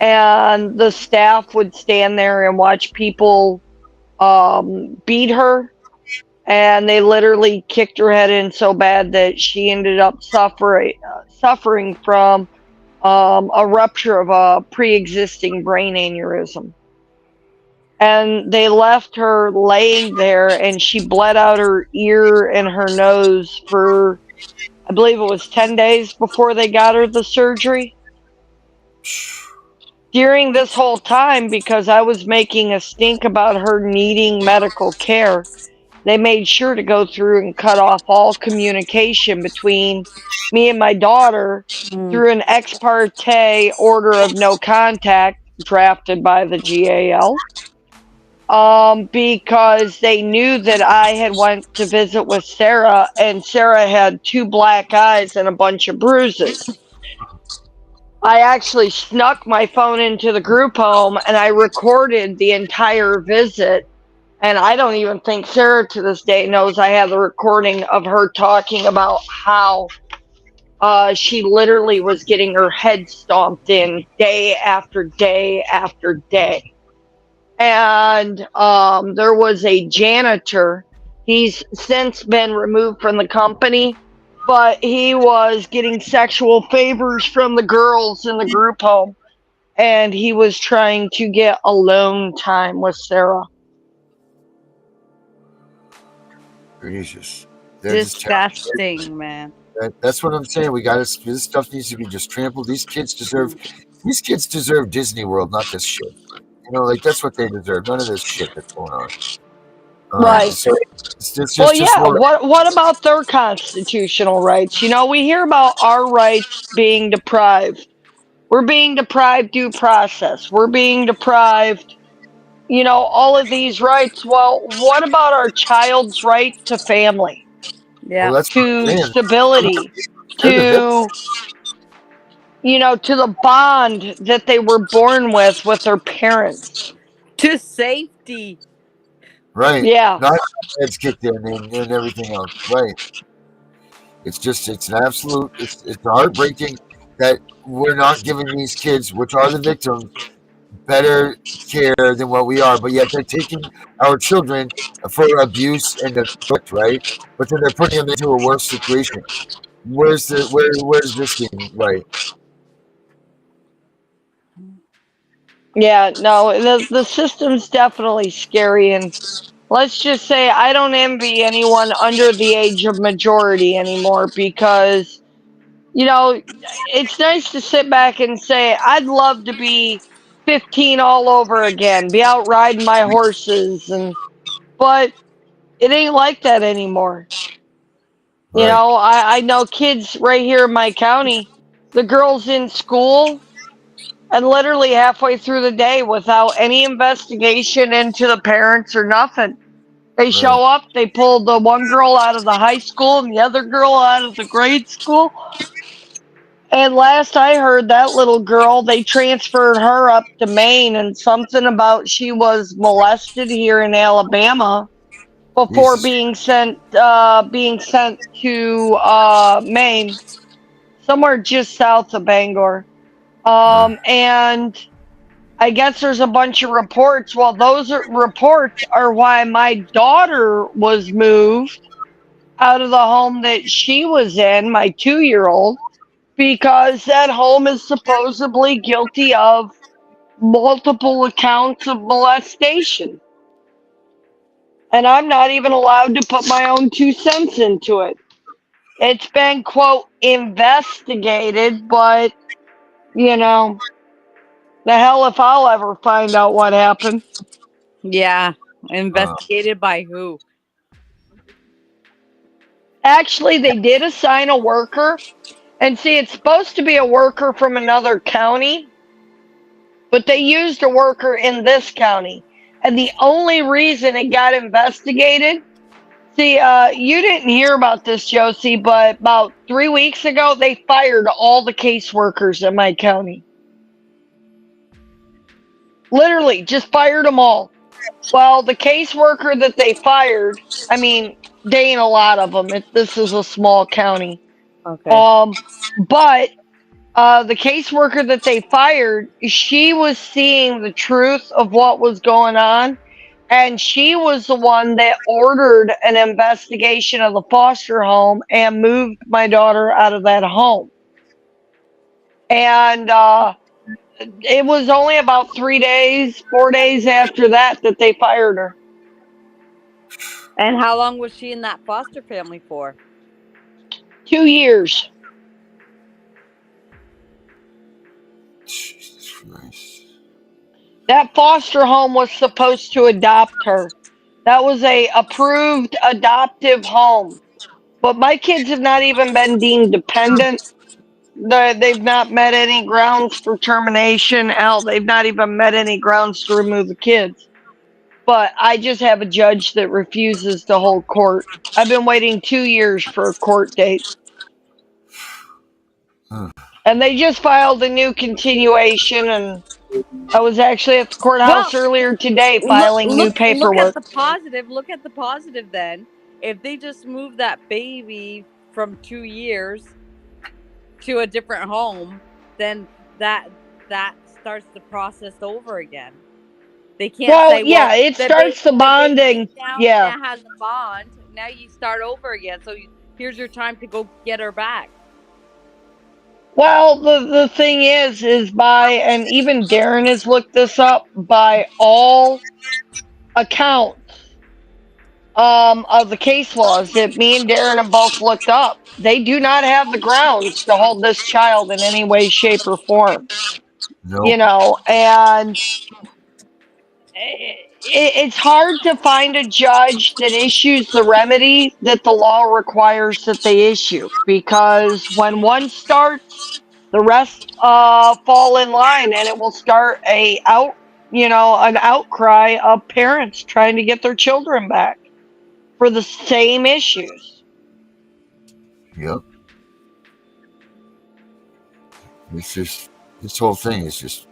and the staff would stand there and watch people beat her, and they literally kicked her head in so bad that she ended up suffering from a rupture of a pre-existing brain aneurysm. And they left her laying there, and she bled out her ear and her nose for, I believe it was 10 days before they got her the surgery. During this whole time, because I was making a stink about her needing medical care, they made sure to go through and cut off all communication between me and my daughter through an ex parte order of no contact drafted by the GAL. Because they knew that I had went to visit with Sarah, and Sarah had 2 black eyes and a bunch of bruises. I actually snuck my phone into the group home and I recorded the entire visit. And I don't even think Sarah to this day knows I have the recording of her talking about how she literally was getting her head stomped in day after day after day. And there was a janitor. He's since been removed from the company, but he was getting sexual favors from the girls in the group home, and he was trying to get alone time with Sarah. Jesus. Disgusting, man. That's what I'm saying. We got to. This stuff needs to be just trampled. These kids deserve Disney World, not this shit. You know, like that's what they deserve. None of this shit that's going on. Right. So it's just Well, what about their constitutional rights? You know, we hear about our rights being deprived. We're being deprived due process. We're being deprived, you know, all of these rights. Well, what about our child's right to family? Yeah. Well, that's to stability, to, you know, to the bond that they were born with their parents. To safety. Right. Yeah. Not heads kicked in and everything else. Right. It's an absolute, it's heartbreaking that we're not giving these kids, which are the victims, better care than what we are, but yet they're taking our children for abuse and neglect, right? But then they're putting them into a worse situation. Where's this being right? Yeah, no, the system's definitely scary, and let's just say I don't envy anyone under the age of majority anymore because, you know, it's nice to sit back and say, I'd love to be 15 all over again, be out riding my horses, but it ain't like that anymore. You know, I know kids right here in my county, the girls in school, and literally halfway through the day without any investigation into the parents or nothing. They show up, they pull the one girl out of the high school and the other girl out of the grade school. And last I heard, that little girl, they transferred her up to Maine, and something about she was molested here in Alabama before being sent to Maine, somewhere just south of Bangor. And I guess there's a bunch of reports. Well, reports are why my daughter was moved out of the home that she was in, my 2-year-old, because that home is supposedly guilty of multiple accounts of molestation. And I'm not even allowed to put my own 2 cents into it. It's been, quote, investigated, but, you know, the hell if I'll ever find out what happened. Yeah. Investigated by who? Actually, they did assign a worker. And see, it's supposed to be a worker from another county, but they used a worker in this county. And the only reason it got investigated, see, you didn't hear about this, Josie, but about 3 weeks ago, they fired all the caseworkers in my county. Literally, just fired them all. Well, the caseworker that they fired, I mean, they ain't a lot of them. This is a small county. Okay. But the caseworker that they fired, she was seeing the truth of what was going on, and she was the one that ordered an investigation of the foster home and moved my daughter out of that home. And it was only about 4 days after that they fired her. And how long was she in that foster family for? 2 years. Jesus Christ. That foster home was supposed to adopt her. That was a approved adoptive home. But my kids have not even been deemed dependent. They've not met any grounds for termination. Hell, they've not even met any grounds to remove the kids. But I just have a judge that refuses to hold court. I've been waiting 2 years for a court date. And they just filed a new continuation, and I was actually at the courthouse earlier today filing new paperwork. Look at the positive then. If they just move that baby from 2 years to a different home, then that starts the process over again. They can't say, well, it starts the bonding. Now has a bond. Now you start over again. So here's your time to go get her back. Well, the thing is by, and even Darren has looked this up, by all accounts of the case laws that me and Darren have both looked up, they do not have the grounds to hold this child in any way, shape, or form. Nope. You know, and it's hard to find a judge that issues the remedy that the law requires that they issue, because when one starts, the rest fall in line, and it will start an outcry of parents trying to get their children back for the same issues. Yep. It's just, this whole thing is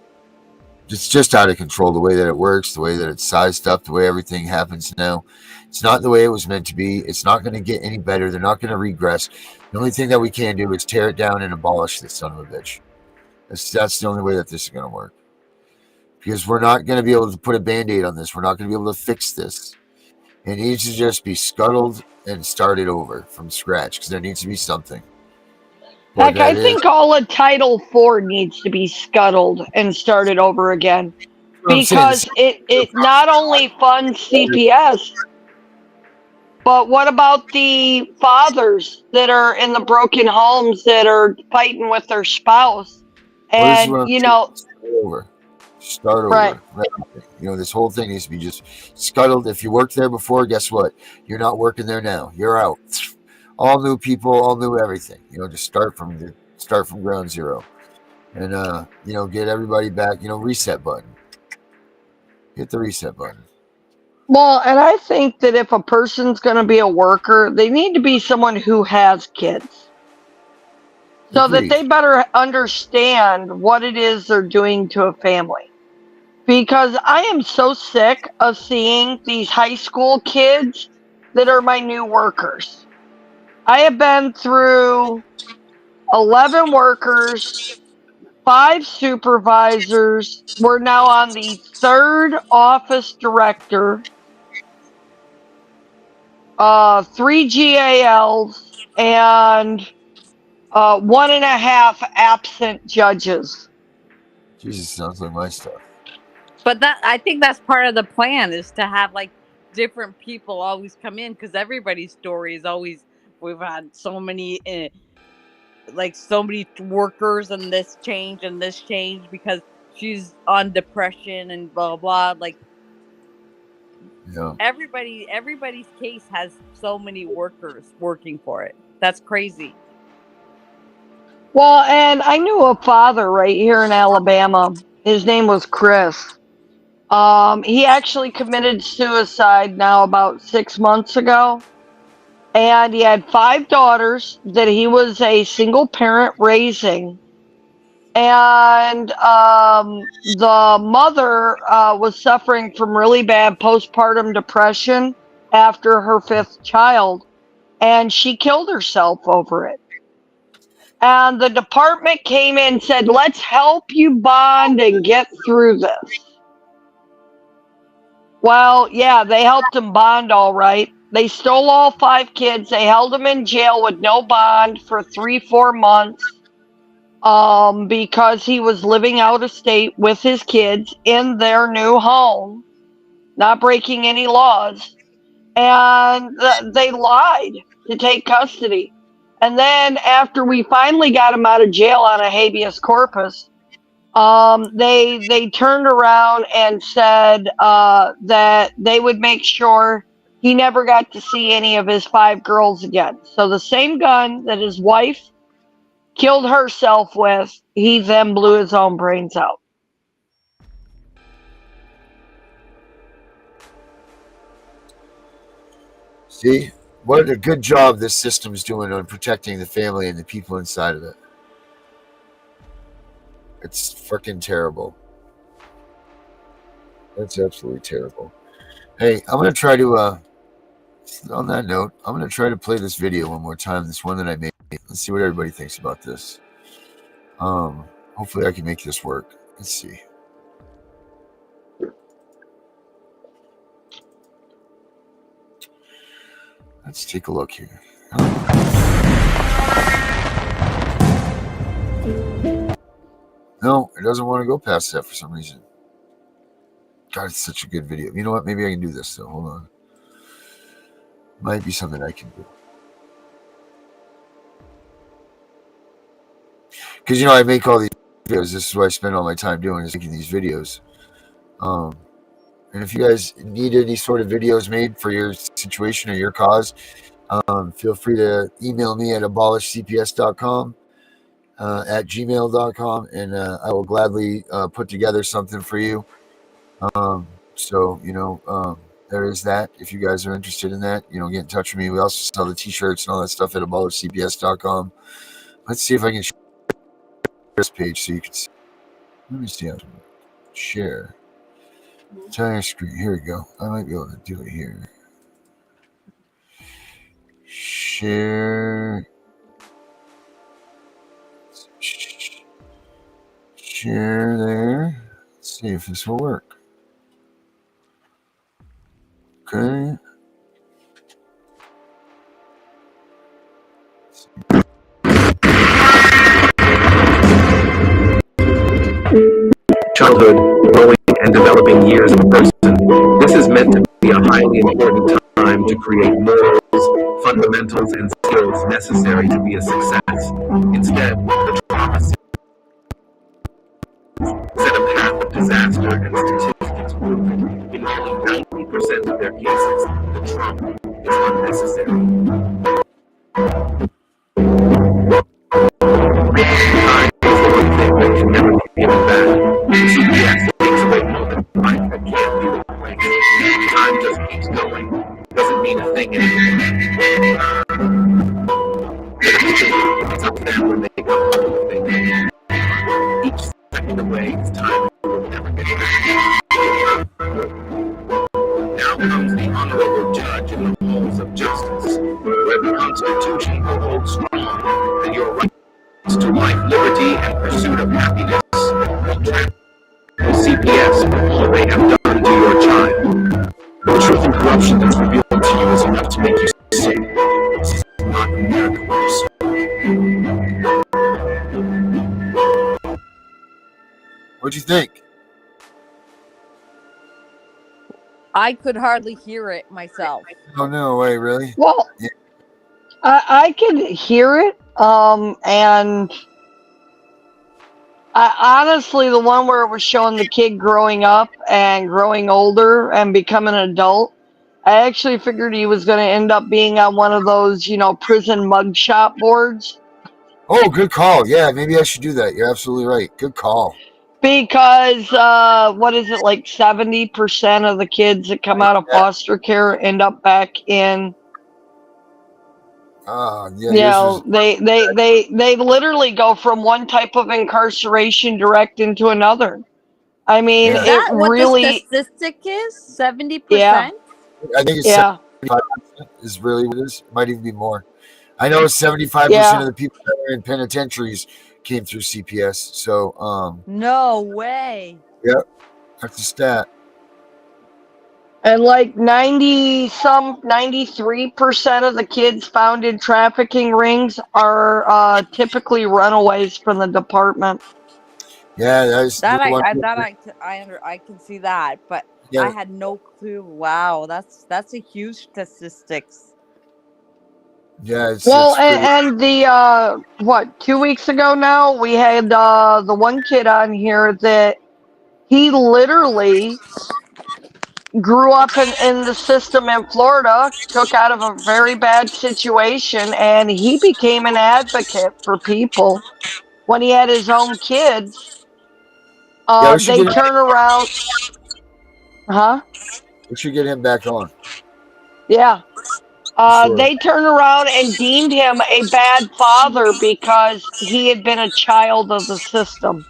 it's just out of control, the way that it works, the way that it's sized up, the way everything happens now. It's not the way it was meant to be. It's not going to get any better. They're not going to regress. The only thing that we can do is tear it down and abolish this son of a bitch. That's the only way that this is going to work. Because we're not going to be able to put a Band-Aid on this. We're not going to be able to fix this. It needs to just be scuttled and started over from scratch, because there needs to be something. Heck, I think all of Title IV needs to be scuttled and started over again, because it not only funds CPS, but what about the fathers that are in the broken homes that are fighting with their spouse? And, start over. Right. This whole thing needs to be just scuttled. If you worked there before, guess what? You're not working there now. You're out. All new people, all new everything. Just start from ground zero, and get everybody back. Reset button. Hit the reset button. Well, and I think that if a person's going to be a worker, they need to be someone who has kids, so that they better understand what it is they're doing to a family. Because I am so sick of seeing these high school kids that are my new workers. I have been through 11 workers 5 supervisors. We're now on the 3rd office director, 3 GALs, and 1.5 absent judges. Jesus, sounds like my stuff. But I think that's part of the plan, is to have like different people always come in, because everybody's story is always, we've had so many so many workers, and this change and this change because she's on depression and blah blah. Like, yeah, everybody's case has so many workers working for it. That's crazy. Well, and I knew a father right here in Alabama. His name was Chris. He actually committed suicide now about 6 months ago. And he had 5 daughters that he was a single parent raising. And the mother was suffering from really bad postpartum depression after her 5th child. And she killed herself over it. And the department came in and said, let's help you bond and get through this. Well, yeah, they helped him bond all right. They stole all 5 kids. They held him in jail with no bond for 3-4 months because he was living out of state with his kids in their new home, not breaking any laws. And they lied to take custody. And then after we finally got him out of jail on a habeas corpus, they turned around and said that they would make sure he never got to see any of his 5 girls again. So the same gun that his wife killed herself with, he then blew his own brains out. See, what a good job this system's doing on protecting the family and the people inside of it. It's freaking terrible. That's absolutely terrible. Hey, I'm going to try to, on that note, I'm going to try to play this video one more time, this one that I made. Let's see what everybody thinks about this. Hopefully I can make this work. Let's see. Let's take a look here. No, it doesn't want to go past that for some reason. God, it's such a good video. You know what? Maybe I can do this, though. Hold on. Might be something I can do. Because, I make all these videos. This is what I spend all my time doing, is making these videos. And if you guys need any sort of videos made for your situation or your cause, feel free to email me at abolishcps.com, at gmail.com, and I will gladly put together something for you. There is that. If you guys are interested in that, get in touch with me. We also sell the t-shirts and all that stuff at abolishcps.com. Let's see if I can share this page so you can see. Let me see how to share. Entire screen. Here we go. I might be able to do it here. Share. Share there. Let's see if this will work. Okay. Childhood, growing and developing years of a person. This is meant to be a highly important time to create morals, fundamentals, and skills necessary to be a success. Instead, the trauma set a path of disaster, and statistics prove in nearly 90% of their cases, the trauma is unnecessary. Time is the one thing that can never be given back. CPS takes away moments in life that can't be replaced. Time just keeps going. Doesn't mean a thing anymore. It's up to them when they come home if they need. Each second away is time will never get back. Now comes the honorable judge in the halls of justice, where the Constitution will hold strong, and your rights to life liberty and pursuit of happiness will transform CPS what they have done to your child. The truth and corruption that's revealed to you is enough to make you sick. This is not America where you What'd you think? I could hardly hear it myself. Oh no way, really? Well, Yeah. I could hear it, and honestly, the one where it was showing the kid growing up and growing older and becoming an adult, I actually figured he was going to end up being on one of those, prison mugshot boards. Oh, good call. Yeah, maybe I should do that. You're absolutely right. Good call. Because, what is it, like 70% of the kids that come out of foster care end up back in. Yeah. They literally go from one type of incarceration direct into another. I mean, Is it that what really. the statistic is? 70%? Yeah. I think it's 75% is really what it is. It might even be more. I know 75% of the people that are in penitentiaries came through CPS. So, No way. Yep, that's a stat. And like 93% of the kids found in trafficking rings are typically runaways from the department. Yeah, that's I can see that, but Yeah. I had no clue. Wow, that's a huge statistics. Yeah, Well, it's pretty. and the 2 weeks ago now, we had the one kid on here that he literally grew up in the system in Florida, took out of a very bad situation, and he became an advocate for people. When he had his own kids, they turn around. Huh? We should get him back on. Yeah. Sure. They turned around and deemed him a bad father because he had been a child of the system.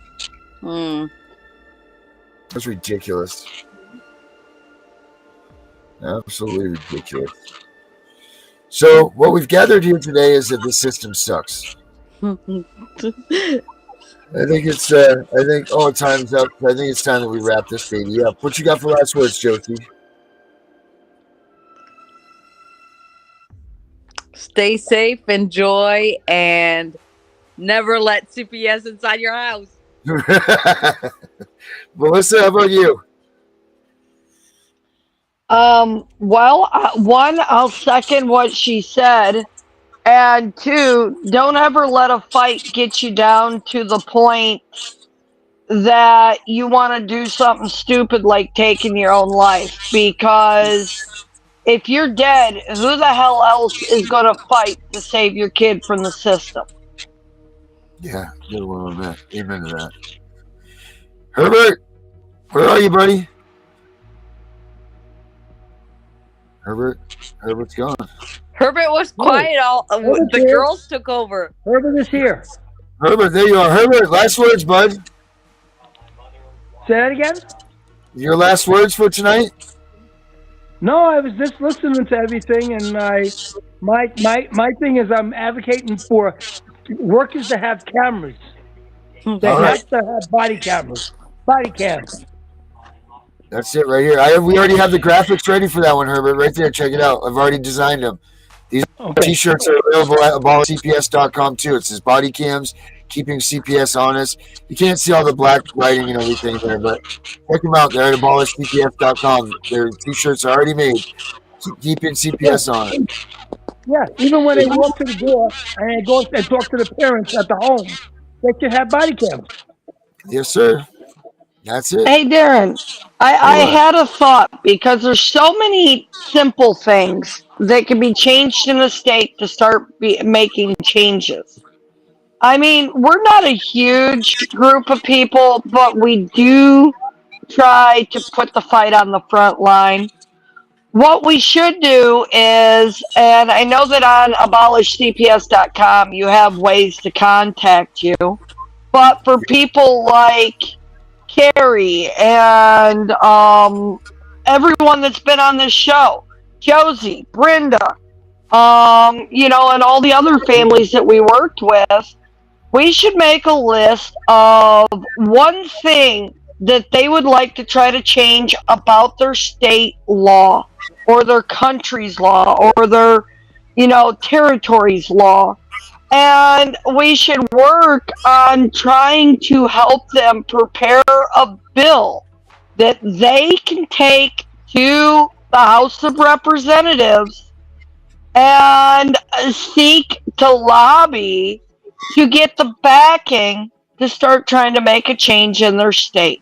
That's ridiculous. Absolutely ridiculous. So, what we've gathered here today is that the system sucks. I think it's. Time's up. I think it's time that we wrap this baby up. What you got for last words, Josie? Stay safe, enjoy, and never let CPS inside your house. Melissa, how about you? Well, one, I'll second what she said. And two, don't ever let a fight get you down to the point that you want to do something stupid like taking your own life. Because if you're dead, who the hell else is going to fight to save your kid from the system? Yeah, good one on that. Amen to that. Herbert, where are you, buddy? Herbert's gone. Herbert was quiet. The girls took over. Herbert is here. Herbert, there you are. Herbert, last words, bud. Say that again? Your last words for tonight? No, I was just listening to everything, and my thing is I'm advocating for workers to have cameras. They have to have body cameras. Body cams. That's it right here. We already have the graphics ready for that one, Herbert. Right there. Check it out. I've already designed them. These T-shirts are available at abolishcps.com too. It says body cams, keeping CPS honest. You can't see all the black writing and everything there, but check them out there at abolishcps.com. Their T-shirts are already made. Keeping CPS honest. Yeah, even when they walk to the door and they go and talk to the parents at the home, they should have body cams. Yes, sir. That's it. Hey, Darren, I had a thought because there's so many simple things that can be changed in the state to start making changes. I mean, we're not a huge group of people, but we do try to put the fight on the front line. What we should do is, and I know that on abolishcps.com you have ways to contact you, but for people like Carrie and everyone that's been on this show, Josie, Brenda, and all the other families that we worked with, we should make a list of one thing that they would like to try to change about their state law or their country's law or their, territory's law. And we should work on trying to help them prepare a bill that they can take to the House of Representatives and seek to lobby to get the backing to start trying to make a change in their state.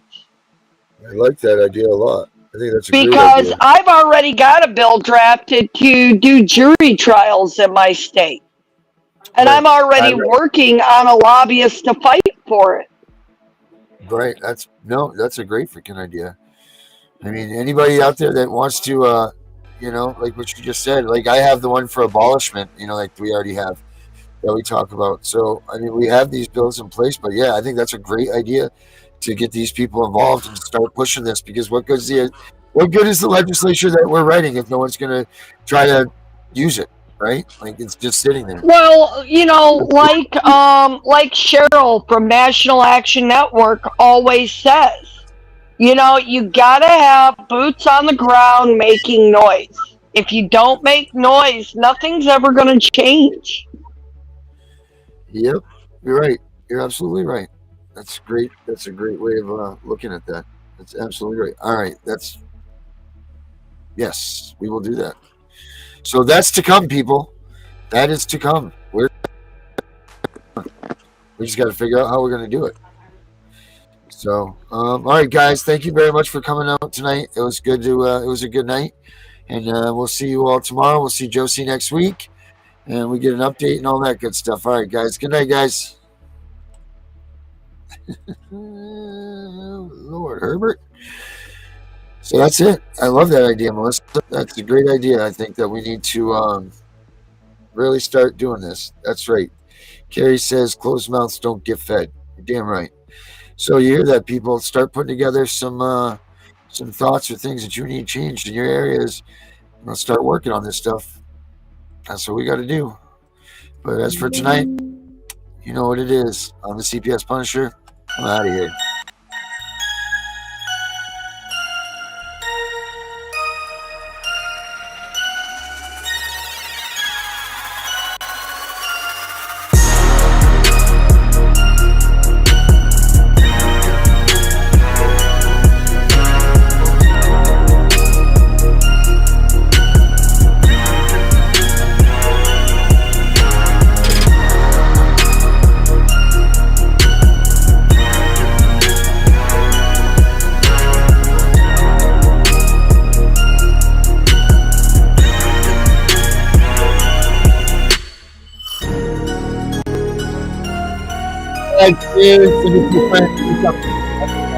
I like that idea a lot. I think that's a great Because idea. I've already got a bill drafted to do jury trials in my state. And Right. I'm already working on a lobbyist to fight for it. Right. That's a great freaking idea. I mean, anybody out there that wants to, like what you just said, like I have the one for abolishment, like we already have that we talk about. So, I mean, we have these bills in place, but yeah, I think that's a great idea to get these people involved and start pushing this, because what good is the legislature that we're writing if no one's going to try to use it, right? Like it's just sitting there. Well, like Cheryl from National Action Network always says, you gotta have boots on the ground making noise. If you don't make noise, nothing's ever gonna change. Yep, you're right. You're absolutely right. That's great. That's a great way of looking at that. That's absolutely right. All right, yes, we will do that. So that's to come, people. That is to come. We just got to figure out how we're going to do it. So, all right, guys, thank you very much for coming out tonight. It was good to. It was a good night, and we'll see you all tomorrow. We'll see Josie next week, and we get an update and all that good stuff. All right, guys. Good night, guys. Lord Herbert. So that's it. I love that idea, Melissa. That's a great idea. I think that we need to really start doing this. That's right. Carrie says closed mouths don't get fed. You're damn right. So you hear that, people. Start putting together some thoughts or things that you need changed in your areas. Start working on this stuff. That's what we got to do. But as for tonight, you know what it is. I'm the CPS Punisher. I'm out of here. Thank you.